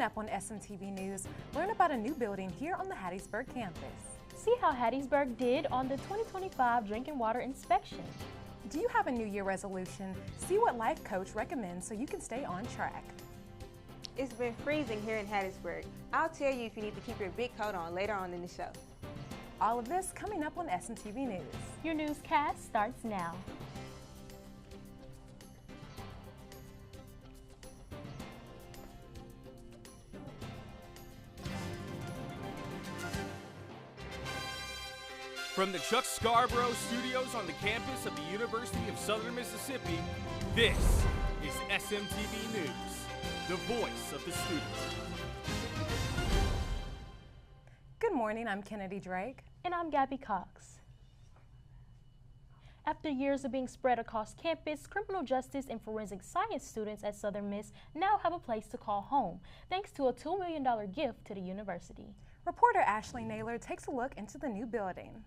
Coming up on SMTV News, learn about a new building here on the Hattiesburg campus. See how Hattiesburg did on the 2025 drinking water inspection. Do you have a New Year resolution? See what life coach recommends so you can stay on track. It's been freezing here in Hattiesburg. I'll tell you if you need to keep your big coat on later on in the show. All of this coming up on SMTV News. Your newscast starts now. From the Chuck Scarborough Studios on the campus of the University of Southern Mississippi, this is SMTV News, the voice of the student. Good morning, I'm Kennedi Drake. And I'm Gabby Cox. After years of being spread across campus, criminal justice and forensic science students at Southern Miss now have a place to call home, thanks to a $2 million gift to the university. Reporter Ashley Naylor takes a look into the new building.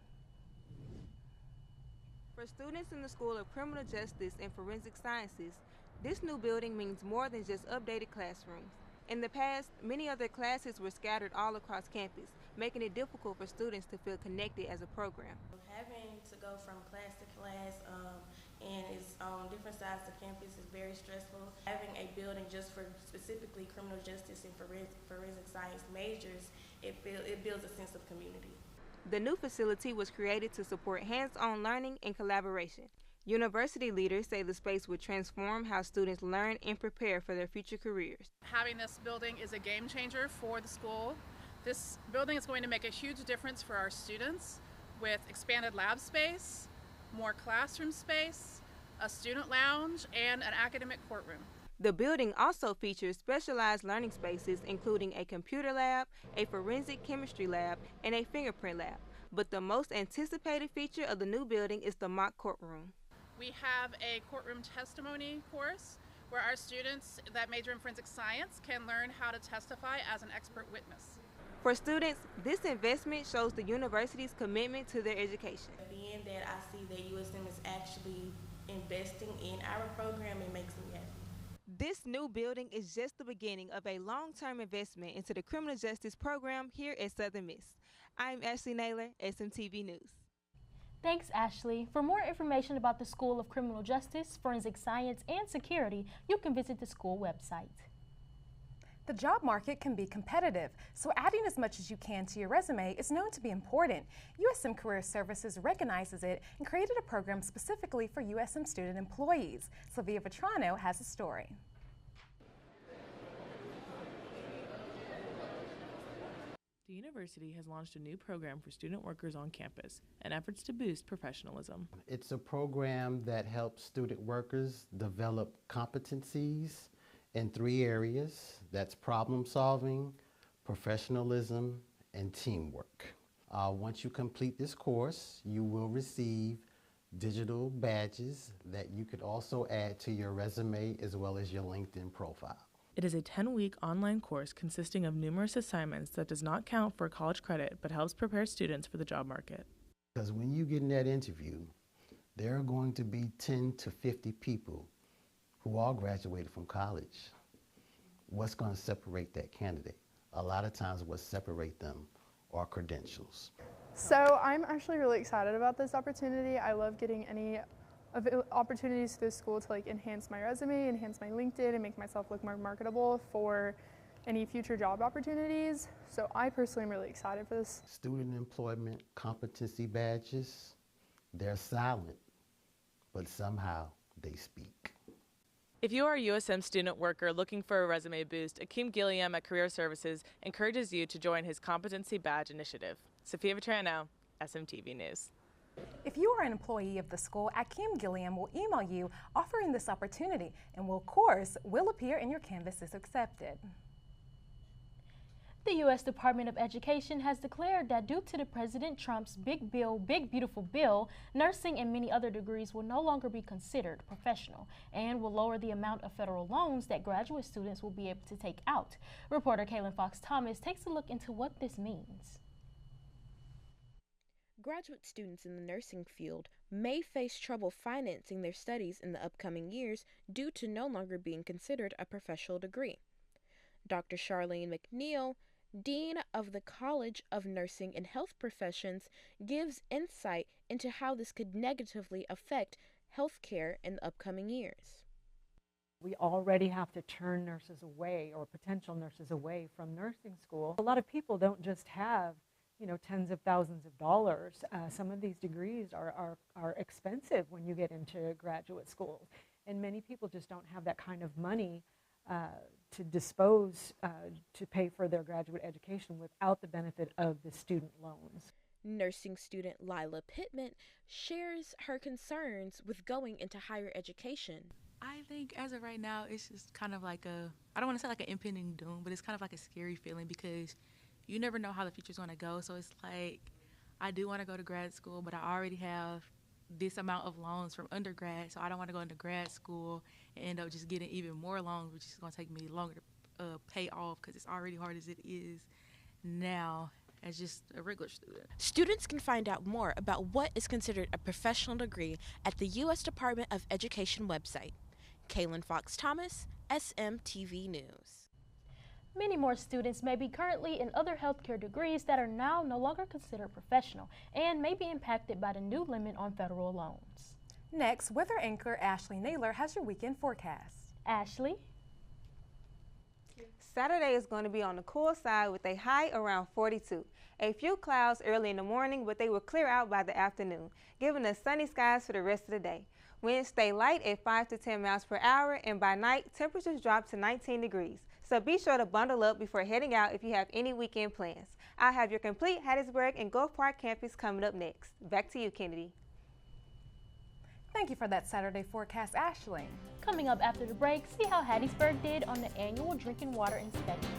For students in the School of Criminal Justice and Forensic Sciences, this new building means more than just updated classrooms. In the past, many of their classes were scattered all across campus, making it difficult for students to feel connected as a program. Having to go from class to class and it's on different sides of campus is very stressful. Having a building just for specifically criminal justice and forensic science majors, it builds a sense of community. The new facility was created to support hands-on learning and collaboration. University leaders say the space would transform how students learn and prepare for their future careers. Having this building is a game changer for the school. This building is going to make a huge difference for our students with expanded lab space, more classroom space, a student lounge, and an academic courtroom. The building also features specialized learning spaces, including a computer lab, a forensic chemistry lab, and a fingerprint lab. But the most anticipated feature of the new building is the mock courtroom. We have a courtroom testimony course where our students that major in forensic science can learn how to testify as an expert witness. For students, this investment shows the university's commitment to their education. Being that I see that USM is actually investing in our program, it makes me happy. This new building is just the beginning of a long-term investment into the criminal justice program here at Southern Miss. I'm Ashley Naylor, SMTV News. Thanks, Ashley. For more information about the School of Criminal Justice, Forensic Science, and Security, you can visit the school website. The job market can be competitive, so adding as much as you can to your resume is known to be important. USM Career Services recognizes it and created a program specifically for USM student employees. Sylvia Vetrano has a story. The university has launched a new program for student workers on campus in efforts to boost professionalism. It's a program that helps student workers develop competencies in 3 areas. That's problem solving, professionalism, and teamwork. Once you complete this course, you will receive digital badges that you could also add to your resume as well as your LinkedIn profile. It is a 10-week online course consisting of numerous assignments that does not count for college credit but helps prepare students for the job market. Because when you get in that interview, there are going to be 10 to 50 people who all graduated from college. What's going to separate that candidate? A lot of times what separates them are credentials. So I'm actually really excited about this opportunity. I love getting any opportunities through school to enhance my resume, enhance my LinkedIn, and make myself look more marketable for any future job opportunities. So I personally am really excited for this. Student employment competency badges, they're silent, but somehow they speak. If you are a USM student worker looking for a resume boost, Akeem Gilliam at Career Services encourages you to join his Competency Badge Initiative. Sophia Vetrano, SMTV News. If you are an employee of the school, Akeem Gilliam will email you offering this opportunity and will appear in your canvas as accepted. The U.S. Department of Education has declared that due to the President Trump's big beautiful bill, nursing and many other degrees will no longer be considered professional and will lower the amount of federal loans that graduate students will be able to take out. Reporter Kaylin Fox Thomas takes a look into what this means. Graduate students in the nursing field may face trouble financing their studies in the upcoming years due to no longer being considered a professional degree. Dr. Charlene McNeil, Dean of the College of Nursing and Health Professions, gives insight into how this could negatively affect healthcare in the upcoming years. We already have to turn nurses away, or potential nurses away, from nursing school. A lot of people don't just have, tens of thousands of dollars. Some of these degrees are expensive when you get into graduate school. And many people just don't have that kind of money to dispose to pay for their graduate education without the benefit of the student loans. Nursing student Lila Pittman shares her concerns with going into higher education. I think as of right now, it's just kind of like I don't want to say like an impending doom, but it's kind of like a scary feeling because you never know how the future's going to go. So it's like, I do want to go to grad school, but I already have this amount of loans from undergrad, so I don't want to go into grad school and end up just getting even more loans, which is going to take me longer to pay off because it's already hard as it is now as just a regular student. Students can find out more about what is considered a professional degree at the U.S. Department of Education website. Kaylin Fox Thomas, SMTV News. Many more students may be currently in other healthcare degrees that are now no longer considered professional and may be impacted by the new limit on federal loans. Next, weather anchor Ashley Naylor has your weekend forecast. Ashley? Saturday is going to be on the cool side with a high around 42. A few clouds early in the morning, but they will clear out by the afternoon, giving us sunny skies for the rest of the day. Winds stay light at 5 to 10 miles per hour, and by night, temperatures drop to 19 degrees. So be sure to bundle up before heading out if you have any weekend plans. I'll have your complete Hattiesburg and Gulf Park campus coming up next. Back to you, Kennedy. Thank you for that Saturday forecast, Ashley. Coming up after the break, see how Hattiesburg did on the annual drinking water inspection.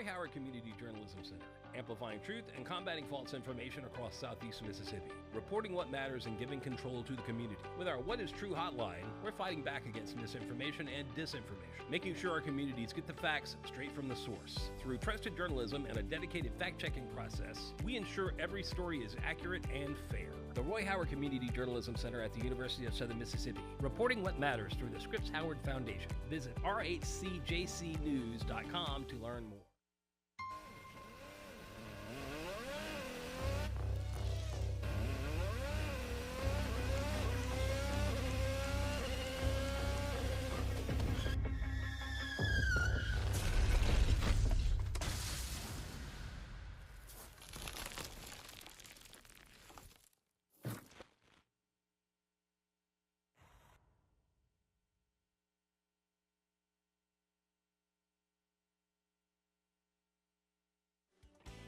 Howard Community Journalism Center, amplifying truth and combating false information across Southeast Mississippi, reporting what matters and giving control to the community. With our What is True hotline, we're fighting back against misinformation and disinformation, making sure our communities get the facts straight from the source. Through trusted journalism and a dedicated fact-checking process, we ensure every story is accurate and fair. The Roy Howard Community Journalism Center at the University of Southern Mississippi, reporting what matters through the Scripps Howard Foundation. Visit rhcjcnews.com to learn more.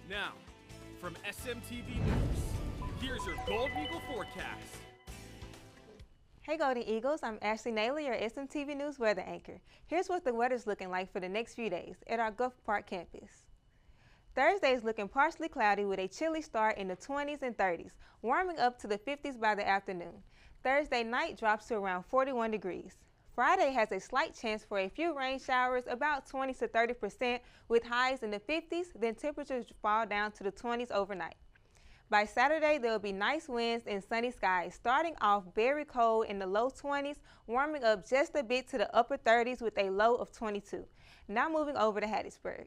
Now, from SMTV News, here's your Gold Eagle forecast. Hey Golden Eagles, I'm Ashley Naylor, your SMTV News weather anchor. Here's what the weather's looking like for the next few days at our Gulf Park campus. Thursday is looking partially cloudy with a chilly start in the 20s and 30s, warming up to the 50s by the afternoon. Thursday night drops to around 41 degrees. Friday has a slight chance for a few rain showers, about 20 to 30%, with highs in the 50s, then temperatures fall down to the 20s overnight. By Saturday, there will be nice winds and sunny skies, starting off very cold in the low 20s, warming up just a bit to the upper 30s with a low of 22. Now moving over to Hattiesburg.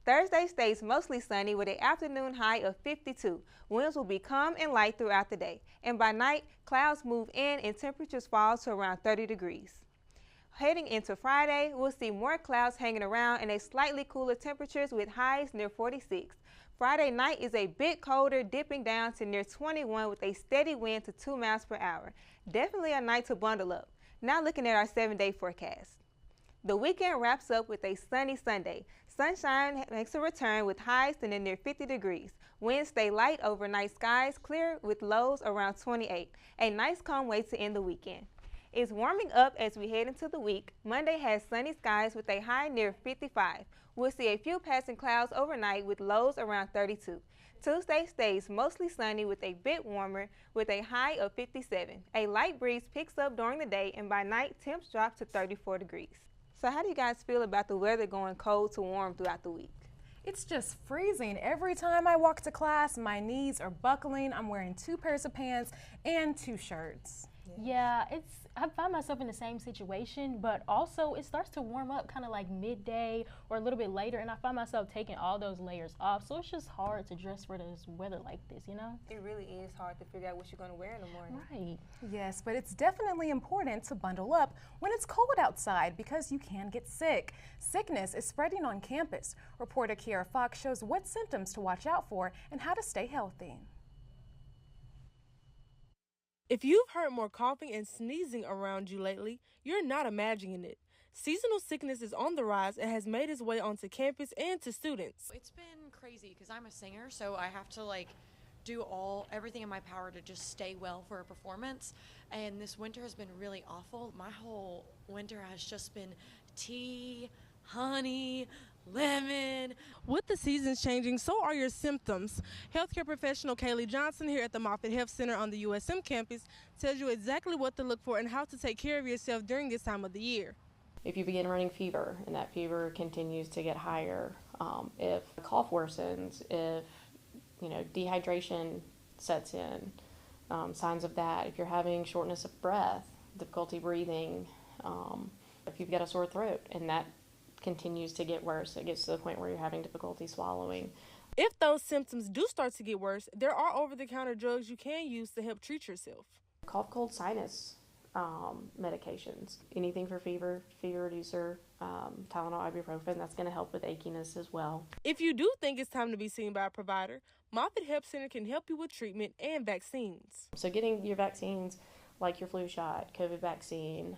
Thursday stays mostly sunny with an afternoon high of 52. Winds will be calm and light throughout the day. And by night, clouds move in and temperatures fall to around 30 degrees. Heading into Friday, we'll see more clouds hanging around and a slightly cooler temperatures with highs near 46. Friday night is a bit colder, dipping down to near 21 with a steady wind to 2 miles per hour. Definitely a night to bundle up. Now looking at our 7-day forecast. The weekend wraps up with a sunny Sunday. Sunshine makes a return with highs to near 50 degrees. Winds stay light, overnight skies clear with lows around 28. A nice calm way to end the weekend. It's warming up as we head into the week. Monday has sunny skies with a high near 55. We'll see a few passing clouds overnight with lows around 32. Tuesday stays mostly sunny with a bit warmer with a high of 57. A light breeze picks up during the day, and by night temps drop to 34 degrees. So how do you guys feel about the weather going cold to warm throughout the week? It's just freezing. Every time I walk to class, my knees are buckling. I'm wearing 2 pairs of pants and 2 shirts. Yeah, I find myself in the same situation, but also it starts to warm up kind of like midday or a little bit later, and I find myself taking all those layers off, so it's just hard to dress for this weather like this, you know? It really is hard to figure out what you're going to wear in the morning. Right. Yes, but it's definitely important to bundle up when it's cold outside because you can get sick. Sickness is spreading on campus. Reporter Kiara Fox shows what symptoms to watch out for and how to stay healthy. If you've heard more coughing and sneezing around you lately, you're not imagining it. Seasonal sickness is on the rise and has made its way onto campus and to students. It's been crazy because I'm a singer, so I have to do everything in my power to just stay well for a performance. And this winter has been really awful. My whole winter has just been tea, honey, lemon. With the seasons changing, so are your symptoms. Healthcare professional Kaylee Johnson here at the Moffitt Health Center on the USM campus tells you exactly what to look for and how to take care of yourself during this time of the year. If you begin running fever and that fever continues to get higher, if the cough worsens, if dehydration sets in, signs of that, if you're having shortness of breath, difficulty breathing, if you've got a sore throat and that continues to get worse, it gets to the point where you're having difficulty swallowing. If those symptoms do start to get worse, there are over-the-counter drugs you can use to help treat yourself. Cough, cold, sinus medications, anything for fever reducer, Tylenol, ibuprofen, that's going to help with achiness as well. If you do think it's time to be seen by a provider, Moffitt Health Center can help you with treatment and vaccines. So getting your vaccines like your flu shot, COVID vaccine,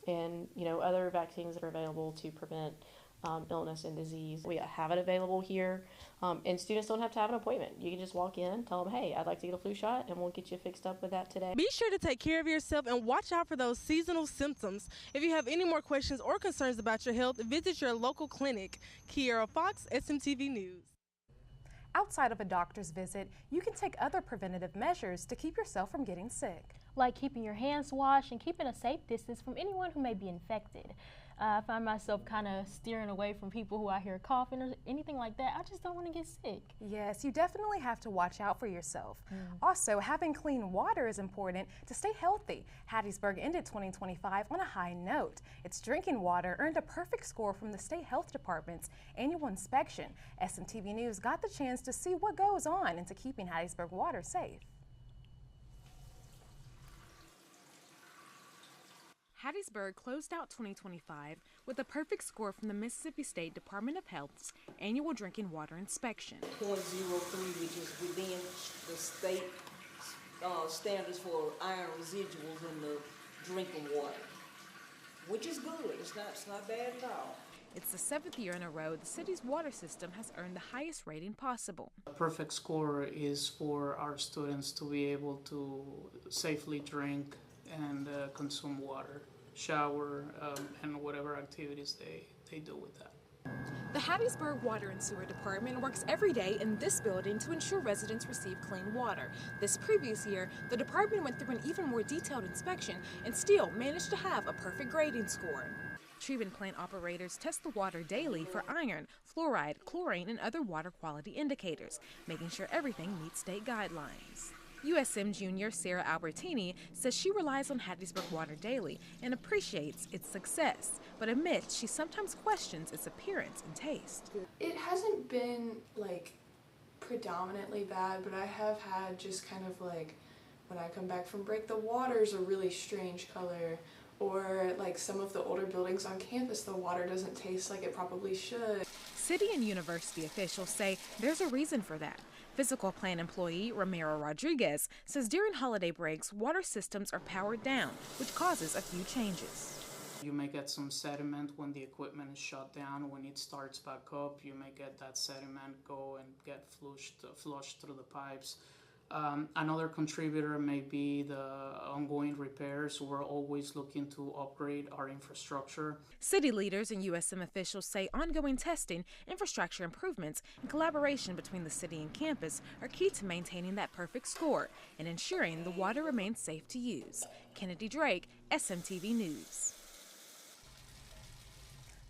and other vaccines that are available to prevent illness and disease. We have it available here, and students don't have to have an appointment. You can just walk in, tell them, hey, I'd like to get a flu shot, and we'll get you fixed up with that today. Be sure to take care of yourself and watch out for those seasonal symptoms. If you have any more questions or concerns about your health, visit your local clinic. Kiara Fox, SMTV News. Outside of a doctor's visit, you can take other preventative measures to keep yourself from getting sick. Like keeping your hands washed and keeping a safe distance from anyone who may be infected. I find myself kind of steering away from people who I hear coughing or anything like that. I just don't want to get sick. Yes, you definitely have to watch out for yourself. Also, having clean water is important to stay healthy. Hattiesburg ended 2025 on a high note. Its drinking water earned a perfect score from the State Health Department's annual inspection. SMTV News got the chance to see what goes on into keeping Hattiesburg water safe. Hattiesburg closed out 2025 with a perfect score from the Mississippi State Department of Health's annual drinking water inspection. 0.03, which is within the state standards for iron residuals in the drinking water, which is good. It's not bad at all. It's the 7th year in a row the city's water system has earned the highest rating possible. A perfect score is for our students to be able to safely drink and consume water, shower, and whatever activities they do with that. The Hattiesburg Water and Sewer Department works every day in this building to ensure residents receive clean water. This previous year, the department went through an even more detailed inspection and still managed to have a perfect grading score. Treatment plant operators test the water daily for iron, fluoride, chlorine, and other water quality indicators, making sure everything meets state guidelines. USM junior Sarah Albertini says she relies on Hattiesburg water daily and appreciates its success, but admits she sometimes questions its appearance and taste. It hasn't been predominantly bad, but I have had just kind of when I come back from break, the water's a really strange color, or some of the older buildings on campus, the water doesn't taste like it probably should. City and university officials say there's a reason for that. Physical plant employee Romero Rodriguez says during holiday breaks, water systems are powered down, which causes a few changes. You may get some sediment when the equipment is shut down. When it starts back up, you may get that sediment go and get flushed through the pipes. Another contributor may be the ongoing repairs. We're always looking to upgrade our infrastructure. City leaders and USM officials say ongoing testing, infrastructure improvements, and collaboration between the city and campus are key to maintaining that perfect score and ensuring the water remains safe to use. Kennedi Drake, SMTV News.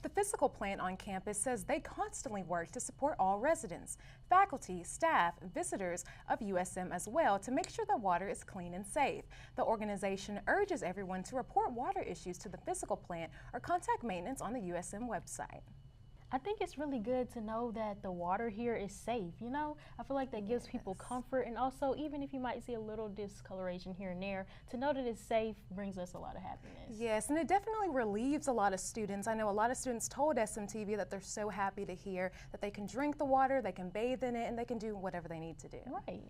The physical plant on campus says they constantly work to support all residents, faculty, staff, and visitors of USM as well to make sure the water is clean and safe. The organization urges everyone to report water issues to the physical plant or contact maintenance on the USM website. I think it's really good to know that the water here is safe, you know? I feel like that gives people comfort, and also even if you might see a little discoloration here and there, to know that it's safe brings us a lot of happiness. Yes, and it definitely relieves a lot of students. I know a lot of students told SMTV that they're so happy to hear that they can drink the water, they can bathe in it, and they can do whatever they need to do. Right.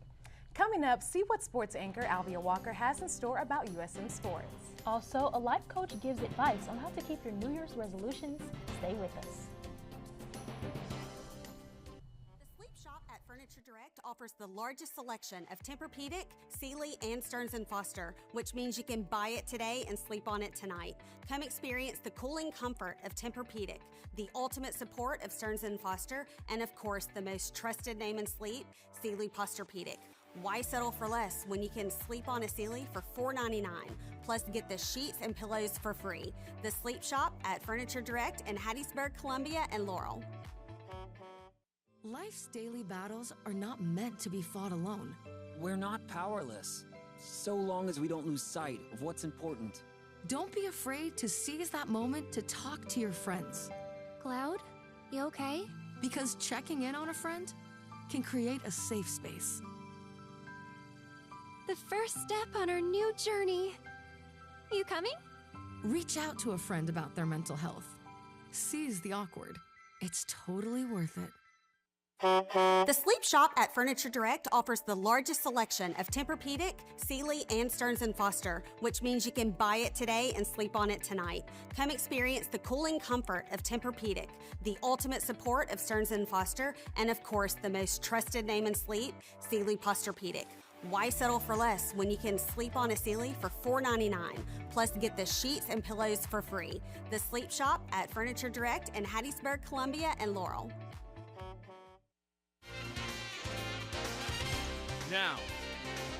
Coming up, see what sports anchor Alvia Walker has in store about USM sports. Also, a life coach gives advice on how to keep your New Year's resolutions. Stay with us. Direct offers the largest selection of Tempur-Pedic, Sealy, and Stearns & Foster, which means you can buy it today and sleep on it tonight. Come experience the cooling comfort of Tempur-Pedic, the ultimate support of Stearns & Foster, and of course, the most trusted name in sleep, Sealy Posturepedic. Why settle for less when you can sleep on a Sealy for $4.99? Plus, get the sheets and pillows for free. The Sleep Shop at Furniture Direct in Hattiesburg, Columbia, and Laurel. Life's daily battles are not meant to be fought alone. We're not powerless, so long as we don't lose sight of what's important. Don't be afraid to seize that moment to talk to your friends. Cloud, you okay? Because checking in on a friend can create a safe space. The first step on our new journey. You coming? Reach out to a friend about their mental health. Seize the awkward. It's totally worth it. The Sleep Shop at Furniture Direct offers the largest selection of Tempur-Pedic, Sealy, and Stearns & Foster, which means you can buy it today and sleep on it tonight. Come experience the cooling comfort of Tempur-Pedic, the ultimate support of Stearns & Foster, and of course, the most trusted name in sleep, Sealy Posturepedic. Why settle for less when you can sleep on a Sealy for $4.99? Plus, get the sheets and pillows for free. The Sleep Shop at Furniture Direct in Hattiesburg, Columbia, and Laurel. Now,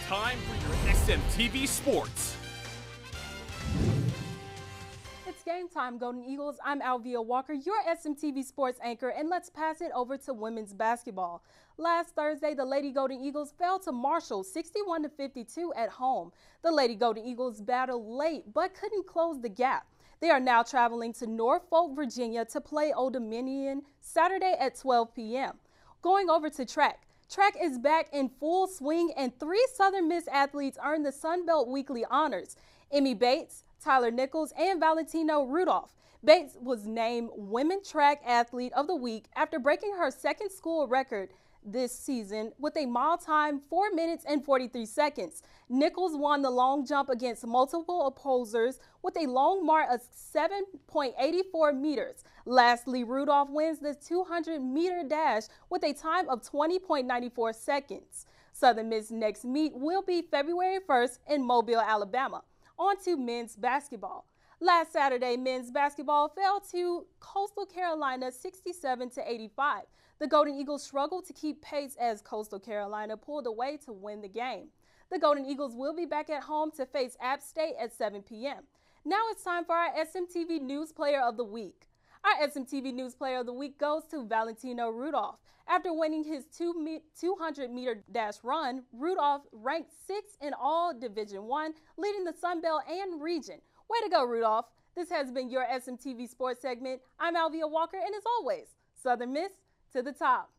time for your SMTV Sports. It's game time, Golden Eagles. I'm Alvia Walker, your SMTV Sports anchor, and let's pass it over to women's basketball. Last Thursday, the Lady Golden Eagles fell to Marshall 61-52 at home. The Lady Golden Eagles battled late but couldn't close the gap. They are now traveling to Norfolk, Virginia to play Old Dominion Saturday at 12 p.m. Going over to track. Track is back in full swing, and 3 Southern Miss athletes earned the Sun Belt Weekly honors. Emmy Bates, Tyler Nichols, and Valentino Rudolph. Bates was named Women Track Athlete of the Week after breaking her second school record this season with a mile time 4 minutes and 43 seconds. Nichols won the long jump against multiple opposers with a long mark of 7.84 meters. Lastly, Rudolph wins the 200-meter dash with a time of 20.94 seconds. Southern Miss next meet will be February 1st in Mobile, Alabama. On to men's basketball. Last Saturday, men's basketball fell to Coastal Carolina 67-85. The Golden Eagles struggled to keep pace as Coastal Carolina pulled away to win the game. The Golden Eagles will be back at home to face App State at 7 p.m. Now it's time for our SMTV News Player of the Week. Our SMTV News Player of the Week goes to Valentino Rudolph. After winning his 200-meter dash run, Rudolph ranked 6th in all Division I, leading the Sun Belt and region. Way to go, Rudolph. This has been your SMTV Sports segment. I'm Alvia Walker, and as always, Southern Miss to the top.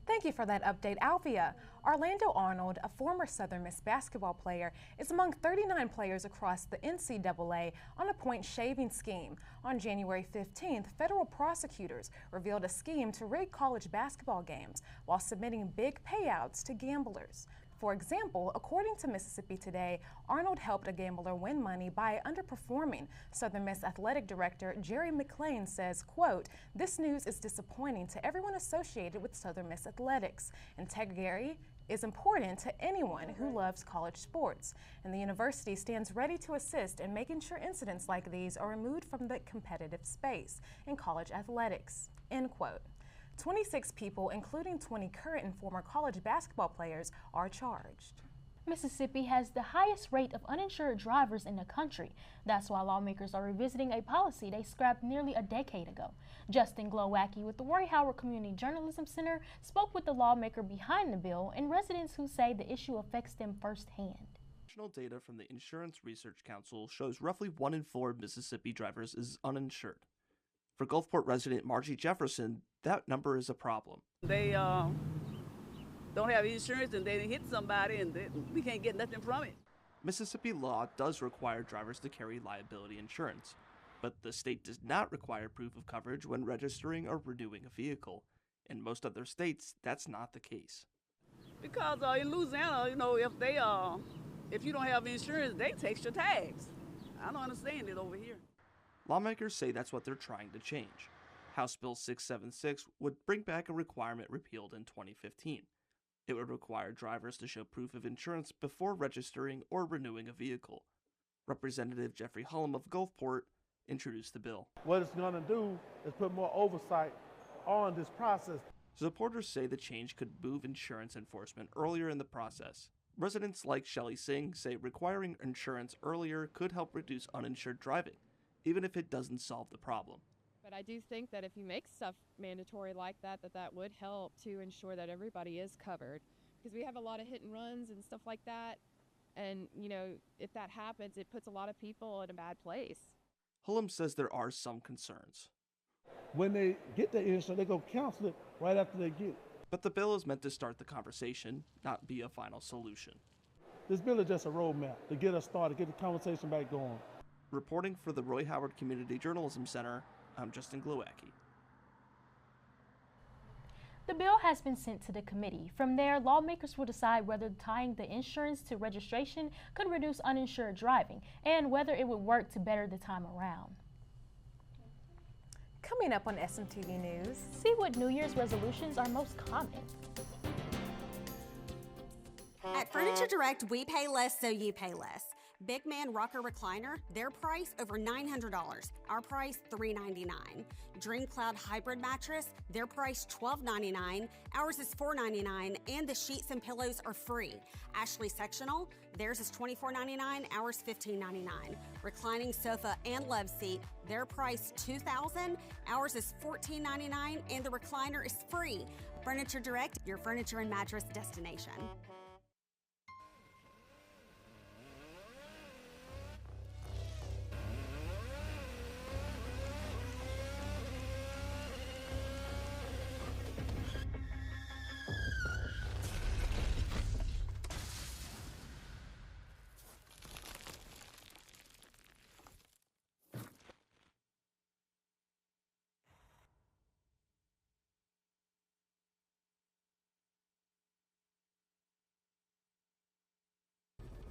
Thank you for that update, Alvia. Orlando Arnold, a former Southern Miss basketball player, is among 39 players across the NCAA on a point shaving scheme. On January 15th, federal prosecutors revealed a scheme to rig college basketball games while submitting big payouts to gamblers. For example, according to Mississippi Today, Arnold helped a gambler win money by underperforming. Southern Miss Athletic Director Jerry McClain says, quote, "This news is disappointing to everyone associated with Southern Miss athletics. Integrity is important to anyone who loves college sports, and the university stands ready to assist in making sure incidents like these are removed from the competitive space in college athletics." End quote. 26 people, including 20 current and former college basketball players, are charged. Mississippi has the highest rate of uninsured drivers in the country. That's why lawmakers are revisiting a policy they scrapped nearly a decade ago. Justin Glowacki with the Roy Howard Community Journalism Center spoke with the lawmaker behind the bill and residents who say the issue affects them firsthand. National data from the Insurance Research Council shows roughly 1 in 4 Mississippi drivers is uninsured. For Gulfport resident Margie Jefferson, that number is a problem. They don't have insurance and they hit somebody and we can't get nothing from it. Mississippi law does require drivers to carry liability insurance, but the state does not require proof of coverage when registering or renewing a vehicle. In most other states, that's not the case. Because in Louisiana, if you don't have insurance, they take your tags. I don't understand it over here. Lawmakers say that's what they're trying to change. House Bill 676 would bring back a requirement repealed in 2015. It would require drivers to show proof of insurance before registering or renewing a vehicle. Representative Jeffrey Hullum of Gulfport introduced the bill. What it's going to do is put more oversight on this process. Supporters say the change could move insurance enforcement earlier in the process. Residents like Shelley Singh say requiring insurance earlier could help reduce uninsured driving, even if it doesn't solve the problem. But I do think that if you make stuff mandatory like that would help to ensure that everybody is covered. Because we have a lot of hit and runs and stuff like that. And, if that happens, it puts a lot of people in a bad place. Hullum says there are some concerns. When they get the insurance, they go counsel it right after they get it. But the bill is meant to start the conversation, not be a final solution. This bill is just a roadmap to get us started, get the conversation back going. Reporting for the Roy Howard Community Journalism Center, I'm Justin Glowacki. The bill has been sent to the committee. From there, lawmakers will decide whether tying the insurance to registration could reduce uninsured driving and whether it would work to better the time around. Coming up on SMTV News, see what New Year's resolutions are most common. At Furniture Direct, we pay less so you pay less. Big Man Rocker Recliner, their price over $900. Our price $399. Dream Cloud Hybrid Mattress, their price $1299. Ours is $499, and the sheets and pillows are free. Ashley Sectional, theirs is $24.99. Ours $15.99. Reclining Sofa and Love Seat, their price $2,000. Ours is $14.99, and the recliner is free. Furniture Direct, your furniture and mattress destination.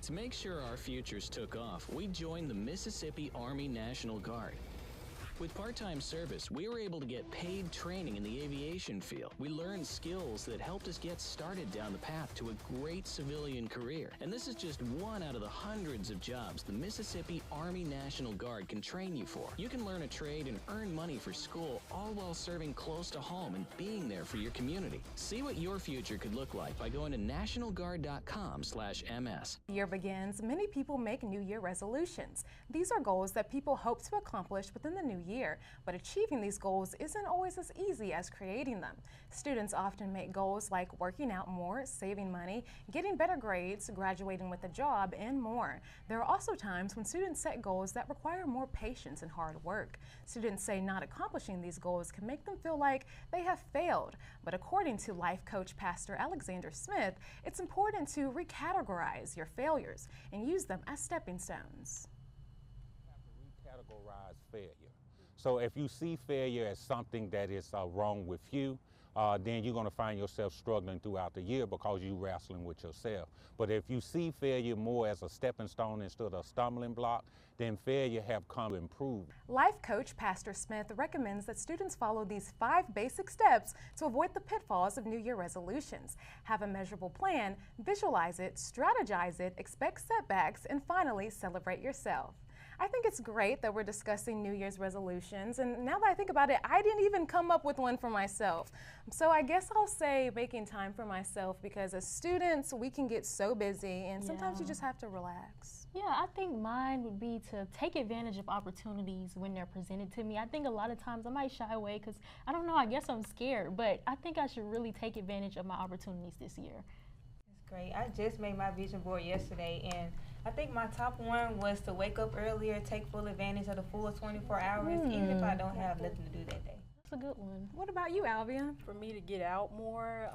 To make sure our futures took off, we joined the Mississippi Army National Guard. With part-time service, we were able to get paid training in the aviation field. We learned skills that helped us get started down the path to a great civilian career. And this is just one out of the hundreds of jobs the Mississippi Army National Guard can train you for. You can learn a trade and earn money for school, all while serving close to home and being there for your community. See what your future could look like by going to nationalguard.com/ms. The year begins. Many people make New Year resolutions. These are goals that people hope to accomplish within the new year, but achieving these goals isn't always as easy as creating them. Students often make goals like working out more, saving money, getting better grades, graduating with a job, and more. There are also times when students set goals that require more patience and hard work. Students say not accomplishing these goals can make them feel like they have failed, but according to life coach Pastor Alexander Smith, it's important to recategorize your failures and use them as stepping stones. Categorize failure. So if you see failure as something that is wrong with you then you're going to find yourself struggling throughout the year because you're wrestling with yourself. But if you see failure more as a stepping stone instead of a stumbling block, then failure have come to improve. Life coach Pastor Smith recommends that students follow these 5 basic steps to avoid the pitfalls of New Year resolutions. Have a measurable plan, visualize it, strategize it, expect setbacks, and finally celebrate yourself. I think it's great that we're discussing New Year's resolutions, and now that I think about it, I didn't even come up with one for myself. So I guess I'll say making time for myself, because as students, we can get so busy, and sometimes you just have to relax. Yeah, I think mine would be to take advantage of opportunities when they're presented to me. I think a lot of times I might shy away because, I don't know, I guess I'm scared, but I think I should really take advantage of my opportunities this year. That's great. I just made my vision board yesterday, and I think my top one was to wake up earlier, take full advantage of the full 24 hours, even if I don't have nothing to do that day. That's a good one. What about you, Alvia? For me to get out more,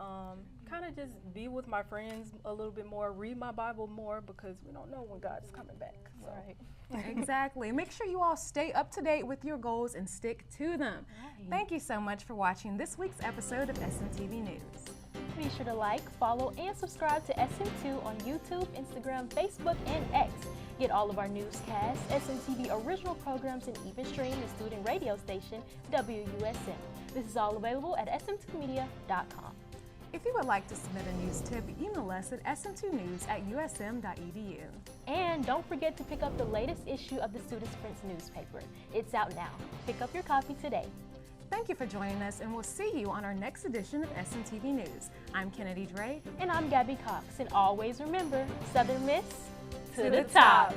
kind of just be with my friends a little bit more, read my Bible more, because we don't know when God is coming back. So. Right. Exactly. Make sure you all stay up to date with your goals and stick to them. Right. Thank you so much for watching this week's episode of SMTV News. Be sure to like, follow, and subscribe to SM2 on YouTube, Instagram, Facebook, and X. Get all of our newscasts, SMTV original programs, and even stream the student radio station, WUSM. This is all available at sm2media.com. If you would like to submit a news tip, email us at sm2news@usm.edu. And don't forget to pick up the latest issue of the Student Sprints newspaper. It's out now. Pick up your copy today. Thank you for joining us, and we'll see you on our next edition of SMTV News. I'm Kennedy Dre. And I'm Gabby Cox. And always remember, Southern Miss to the top.